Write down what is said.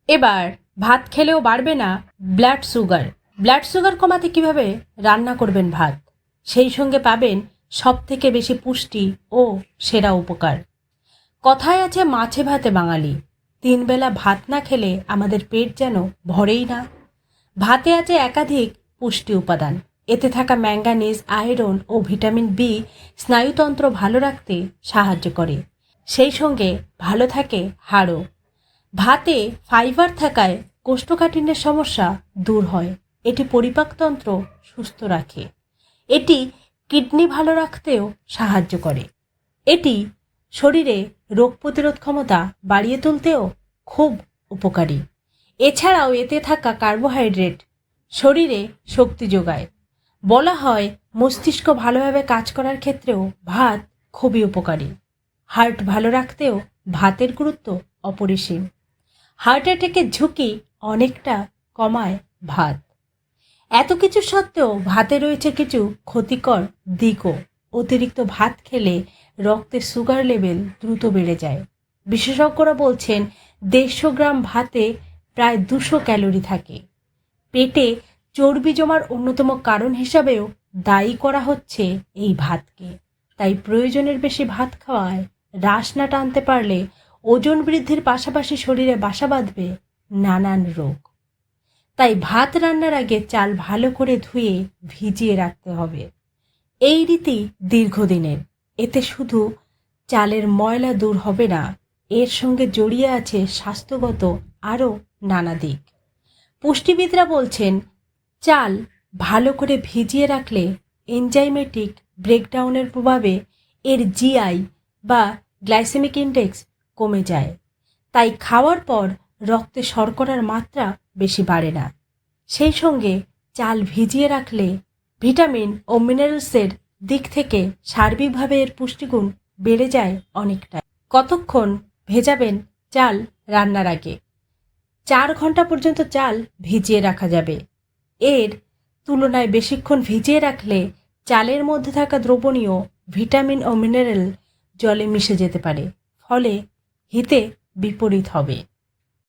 এবার ভাত খেলেও বাড়বে না ব্লাড সুগার। ব্লাড সুগার কমাতে কিভাবে রান্না করবেন ভাত, সেই সঙ্গে পাবেন সবথেকে বেশি পুষ্টি ও সেরা উপকার। কথায় আছে মাছে ভাতে বাঙালি, 3 বেলা ভাত না খেলে আমাদের পেট যেন ভরেই না। ভাতে আছে একাধিক পুষ্টি উপাদান। এতে থাকা ম্যাঙ্গানিজ, আয়রন ও ভিটামিন বি স্নায়ুতন্ত্র ভালো রাখতে সাহায্য করে, সেই সঙ্গে ভালো থাকে হাড়ও। ভাতে ফাইবার থাকায় কোষ্ঠকাঠিন্যের সমস্যা দূর হয়। এটি পরিপাকতন্ত্র সুস্থ রাখে। এটি কিডনি ভালো রাখতেও সাহায্য করে। এটি শরীরে রোগ প্রতিরোধ ক্ষমতা বাড়িয়ে তুলতেও খুব উপকারী। এছাড়াও এতে থাকা কার্বোহাইড্রেট শরীরে শক্তি যোগায়। বলা হয় মস্তিষ্ক ভালোভাবে কাজ করার ক্ষেত্রেও ভাত খুবই উপকারী। হার্ট ভালো রাখতেও ভাতের গুরুত্ব অপরিসীম। হার্ট অ্যাটাকের ঝুঁকি অনেকটা কমায় ভাত। এত কিছু সত্ত্বেও ভাতে রয়েছে কিছু ক্ষতিকর দিকও। অতিরিক্ত ভাত খেলে রক্তে সুগার লেভেল দ্রুত বেড়ে যায়। বিশেষজ্ঞরা বলছেন 150 গ্রাম ভাতে প্রায় 200 ক্যালোরি থাকে। পেটে চর্বি জমার অন্যতম কারণ হিসাবেও দায়ী করা হচ্ছে এই ভাতকে। তাই প্রয়োজনের বেশি ভাত খাওয়ায় হ্রাস না টানতে পারলে ওজন বৃদ্ধির পাশাপাশি শরীরে বাসা বাঁধবে নানান রোগ। তাই ভাত রান্নার আগে চাল ভালো করে ধুয়ে ভিজিয়ে রাখতে হবে। এই রীতি দীর্ঘদিনের। এতে শুধু চালের ময়লা দূর হবে না, এর সঙ্গে জড়িয়ে আছে স্বাস্থ্যগত আরও নানা দিক। পুষ্টিবিদরা বলছেন চাল ভালো করে ভিজিয়ে রাখলে এনজাইমেটিক ব্রেকডাউনের প্রভাবে এর জিআই বা গ্লাইসেমিক ইন্ডেক্স কমে যায়। তাই খাওয়ার পর রক্তে শর্করার মাত্রা বেশি বাড়ে না। সেই সঙ্গে চাল ভিজিয়ে রাখলে ভিটামিন ও মিনারেলসের দিক থেকে সার্বিকভাবে এর পুষ্টিগুণ বেড়ে যায় অনেকটাই। কতক্ষণ ভেজাবেন চাল রান্নার আগে? 4 ঘন্টা পর্যন্ত চাল ভিজিয়ে রাখা যাবে। এর তুলনায় বেশিক্ষণ ভিজিয়ে রাখলে চালের মধ্যে থাকা দ্রবণীয় ভিটামিন ও মিনারেল জলে মিশে যেতে পারে, ফলে হিতে বিপরীত হবে।